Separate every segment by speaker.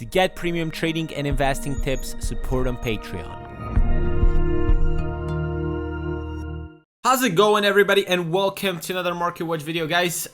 Speaker 1: To get premium trading and investing tips, support on Patreon. How's it going, everybody, and welcome to another Market Watch video, guys.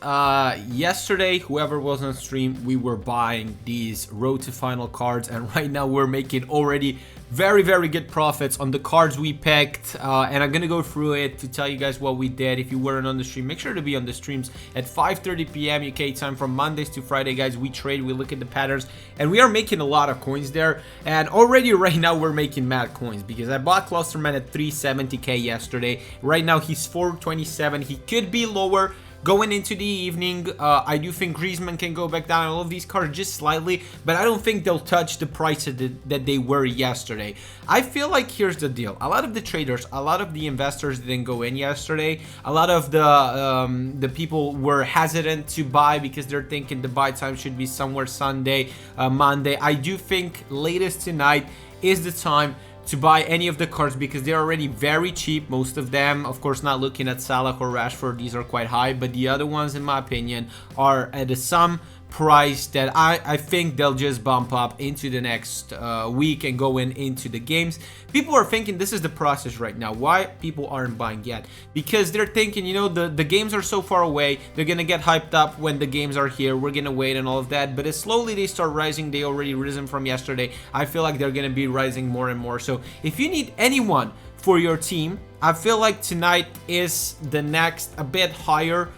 Speaker 1: Yesterday, whoever was on stream, we were buying these road to final cards, and right now we're making already very good profits on the cards we picked, and I'm gonna go through it to tell you guys what we did. If you weren't on the stream, make sure to be on the streams at 5:30 p.m. UK time from Mondays to Friday, guys. We trade, we look at the patterns, and we are making a lot of coins there. And already right now we're making mad coins because I bought Klosterman at 370k yesterday. Right now he's 427. He could be lower going into the evening. I do think Griezmann can go back down. All of these cards just slightly, but I don't think they'll touch the price that they were yesterday. I feel like here's the deal. A lot of the traders, a lot of the investors didn't go in yesterday. A lot of the people were hesitant to buy because they're thinking the buy time should be somewhere Sunday, Monday. I do think latest tonight is the time to buy any of the cards because they're already very cheap, most of them. Of course, not looking at Salah or Rashford, these are quite high, but the other ones, in my opinion, are at some price that I think they'll just bump up into the next week and go into the games. People are thinking this is the process right now. Why people aren't buying yet? Because they're thinking, you know, the games are so far away, they're gonna get hyped up when the games are here, we're gonna wait and all of that. But as slowly they start rising, they already risen from yesterday, I feel like they're gonna be rising more and more. So if you need anyone for your team, I feel like tonight is the next a bit higher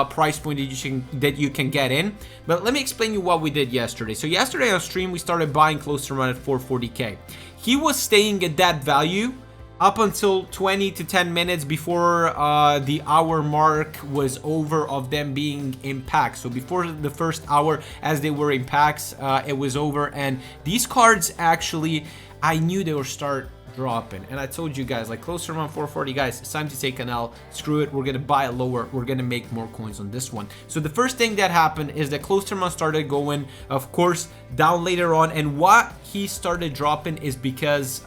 Speaker 1: price point that you can get in. But let me explain you what we did yesterday. So yesterday on stream we started buying Klosterman at 440k. He was staying at that value up until 20 to 10 minutes before the hour mark was over of them being in packs. So before the first hour, as they were in packs, it was over, and these cards actually, I knew they would start dropping, and I told you guys, like, closer around 440, guys, it's time to take an L. Screw it, we're gonna buy it lower, we're gonna make more coins on this one. So the first thing that happened is that Klosterman started going, of course, down later on, and what he started dropping is because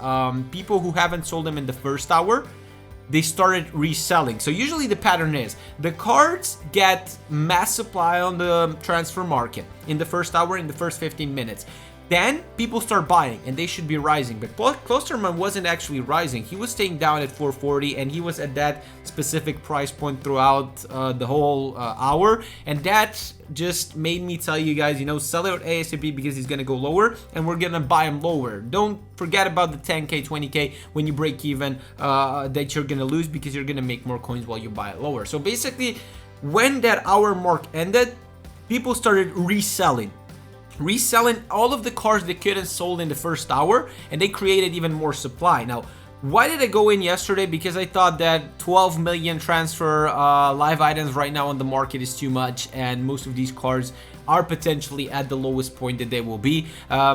Speaker 1: people who haven't sold them in the first hour, they started reselling. So usually the pattern is the cards get mass supply on the transfer market in the first hour, in the first 15 minutes. Then people start buying and they should be rising, but Klosterman wasn't actually rising. He was staying down at 440 and he was at that specific price point throughout the whole hour, and that just made me tell you guys, you know, sell it ASAP because he's gonna go lower and we're gonna buy him lower. Don't forget about the 10k 20k when you break even that you're gonna lose, because you're gonna make more coins while you buy it lower. So basically, when that hour mark ended, people started reselling all of the cards they couldn't sold in the first hour, and they created even more supply. Now, why did I go in yesterday? Because I thought that 12 million transfer live items right now on the market is too much, and most of these cards are potentially at the lowest point that they will be.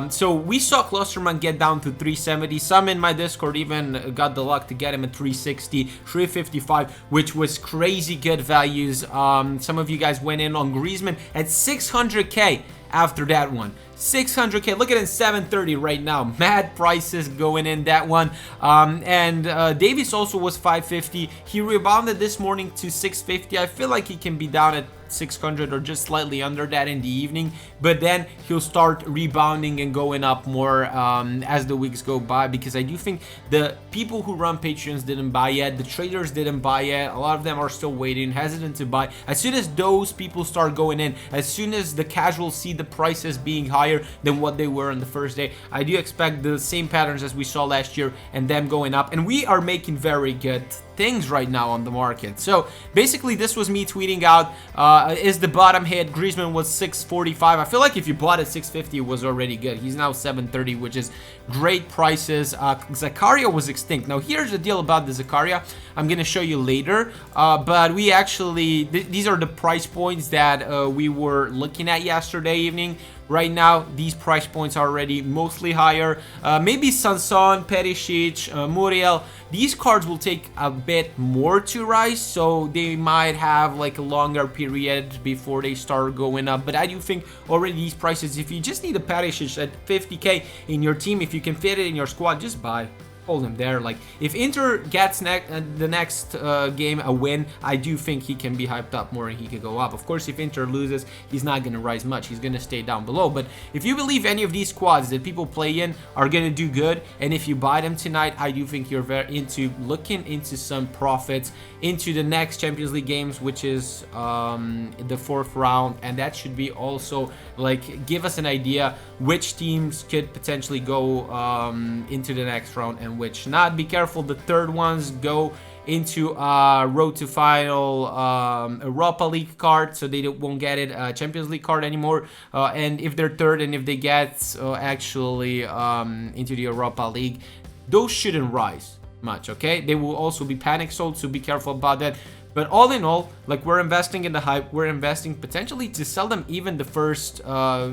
Speaker 1: So we saw Klosterman get down to 370. Some in my Discord even got the luck to get him at 360, 355, which was crazy good values. Some of you guys went in on Griezmann at 600k after that one. 600k, look at it, 730 right now. Mad prices going in that one. Davies also was 550. He rebounded this morning to 650. I feel like he can be down at 600 or just slightly under that in the evening, but then he'll start rebounding and going up more as the weeks go by, because I do think the people who run Patreons didn't buy yet, the traders didn't buy yet, a lot of them are still waiting, hesitant to buy. As soon as those people start going in, as soon as the casuals see the prices being higher than what they were on the first day, I do expect the same patterns as we saw last year and them going up, and we are making very good things right now on the market. So basically this was me tweeting out, is the bottom hit? Griezmann was 645. I feel like if you bought at 650 it was already good. He's now 730, which is great prices. Zakaria was extinct. Now here's the deal about the Zakaria, I'm gonna show you later, but we actually these are the price points that we were looking at yesterday evening. Right now, these price points are already mostly higher. Maybe Sanson, Perisic, Muriel, these cards will take a bit more to rise, so they might have like a longer period before they start going up. But I do think already these prices, if you just need a Perisic at 50k in your team, if you can fit it in your squad, just buy. hold him there. Like, if Inter gets the next game a win, I do think he can be hyped up more and he could go up. Of course, if Inter loses, he's not going to rise much. He's going to stay down below. But if you believe any of these squads that people play in are going to do good, and if you buy them tonight, I do think you're very into looking into some profits into the next Champions League games, which is the 4th round, and that should be also like give us an idea which teams could potentially go into the next round and which not. Be careful, the third ones go into road to final Europa League card, so they won't get it Champions League card anymore. And if they're third and if they get actually into the Europa League, those shouldn't rise much, okay? They will also be panic sold, so be careful about that. But all in all, like, we're investing in the hype. We're investing potentially to sell them even the first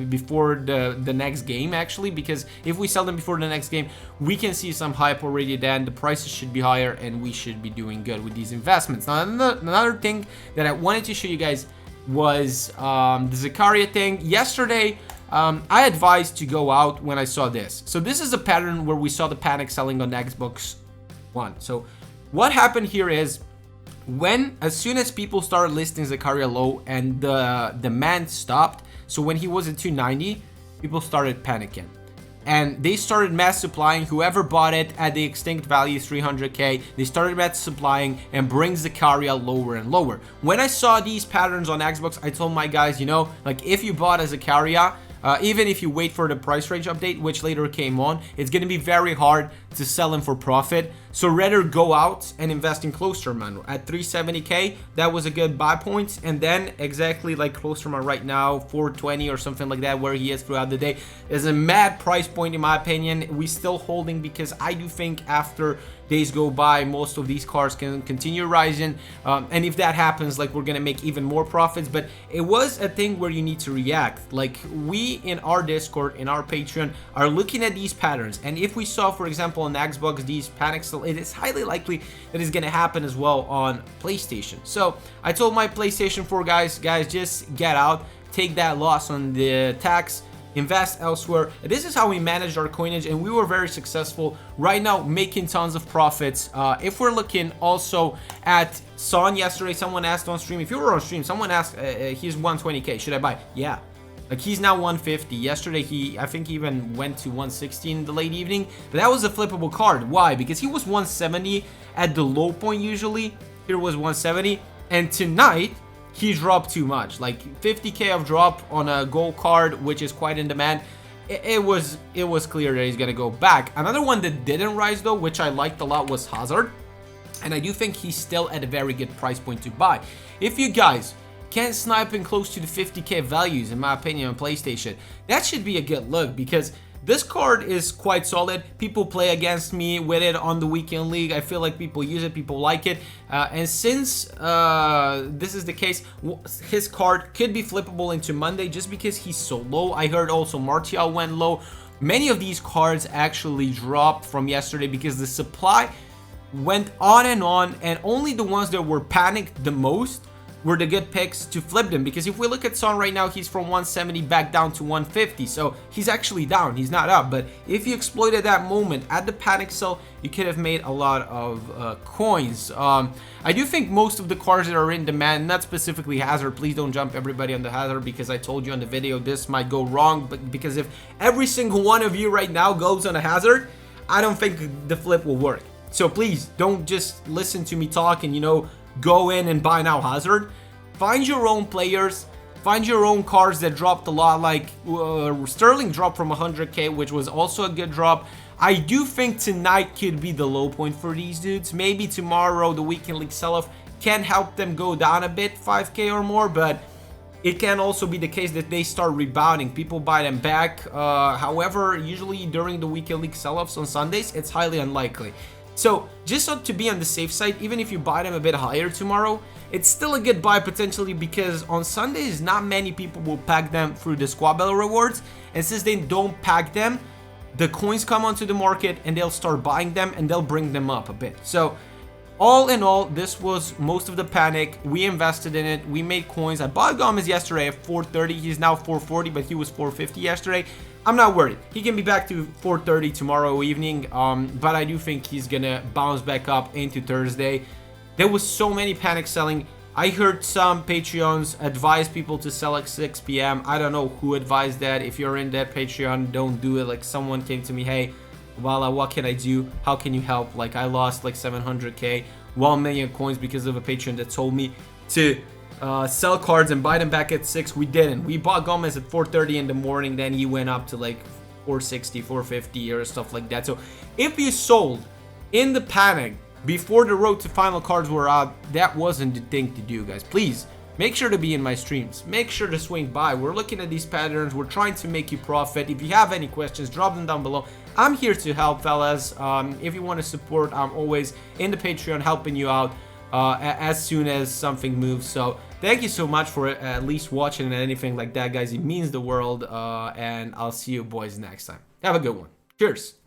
Speaker 1: before the next game, actually, because if we sell them before the next game, we can see some hype already then. The prices should be higher and we should be doing good with these investments. Now, another thing that I wanted to show you guys was the Zakaria thing. Yesterday, I advised to go out when I saw this. So this is a pattern where we saw the panic selling on Xbox One. So what happened here is, as soon as people started listing Zakaria low and the demand stopped, so when he was at 290, people started panicking. And they started mass supplying. Whoever bought it at the extinct value 300k, they started mass supplying and bring Zakaria lower and lower. When I saw these patterns on Xbox, I told my guys, you know, like, if you bought a Zakaria, even if you wait for the price range update, which later came on, it's going to be very hard to sell him for profit. So rather go out and invest in Klosterman at 370k. That was a good buy point. And then exactly like Klosterman right now, 420 or something like that, where he is throughout the day, is a mad price point in my opinion. We still holding because I do think after days go by, most of these cars can continue rising, and if that happens, like, we're gonna make even more profits. But it was a thing where you need to react. Like, we in our Discord, in our Patreon, are looking at these patterns, and if we saw, for example, on Xbox these panics, so it is highly likely that it's gonna happen as well on PlayStation. So I told my PlayStation 4 guys, just get out, take that loss on the tax, invest elsewhere. This is how we managed our coinage, and we were very successful right now, making tons of profits. If we're looking also at Son yesterday, someone asked on stream, if you were on stream, someone asked, he's 120k, should I buy? Yeah, like, he's now 150. Yesterday I think he even went to 160 in the late evening, but that was a flippable card. Why? Because he was 170 at the low point. Usually here was 170, and tonight he dropped too much, like 50k of drop on a gold card, which is quite in demand. It was clear that he's gonna go back. Another one that didn't rise though, which I liked a lot, was Hazard, and I do think he's still at a very good price point to buy. If you guys can snipe in close to the 50k values, in my opinion, on PlayStation, that should be a good look, because this card is quite solid. People play against me with it on the weekend league. I feel like people use it, people like it. And since this is the case, his card could be flippable into Monday just because he's so low. I heard also Martial went low. Many of these cards actually dropped from yesterday because the supply went on, and only the ones that were panicked the most were the good picks to flip them. Because if we look at Son right now, he's from 170 back down to 150, so he's actually down, he's not up. But if you exploited that moment at the panic sell, you could have made a lot of coins. I do think most of the cars that are in demand, not specifically Hazard, please don't jump everybody on the Hazard, because I told you on the video this might go wrong. But because if every single one of you right now goes on a Hazard, I don't think the flip will work. So please don't just listen to me talk and, you know, go in and buy now Hazard. Find your own players, find your own cars that dropped a lot, like Sterling dropped from 100k, which was also a good drop. I do think tonight could be the low point for these dudes. Maybe tomorrow the weekend league sell-off can help them go down a bit, 5k or more, but it can also be the case that they start rebounding, people buy them back. However, usually during the weekend league sell-offs on Sundays, it's highly unlikely. So just to be on the safe side, even if you buy them a bit higher tomorrow, it's still a good buy potentially, because on Sundays not many people will pack them through the squad battle rewards, and since they don't pack them, the coins come onto the market and they'll start buying them and they'll bring them up a bit. So all in all, this was most of the panic. We invested in it, we made coins. I bought Gomez yesterday at 430, he's now 440, but he was 450 yesterday. I'm not worried. He can be back to 4:30 tomorrow evening, but I do think he's gonna bounce back up into Thursday. There was so many panic selling. I heard some Patreons advise people to sell at 6 p.m. I don't know who advised that. If you're in that Patreon, don't do it. Like, someone came to me, hey, Walla, what can I do? How can you help? Like, I lost like 700k, 1 million coins because of a Patreon that told me to sell cards and buy them back at 6. We didn't. We bought Gomez at 4:30 in the morning. Then he went up to like 460, 450 or stuff like that. So if you sold in the panic before the road to final cards were out, that wasn't the thing to do, guys. Please make sure to be in my streams. Make sure to swing by. We're looking at these patterns. We're trying to make you profit. If you have any questions, drop them down below. I'm here to help, fellas. If you want to support, I'm always in the Patreon helping you out as soon as something moves. So thank you so much for at least watching and anything like that, guys. It means the world. And I'll see you boys next time. Have a good one. Cheers.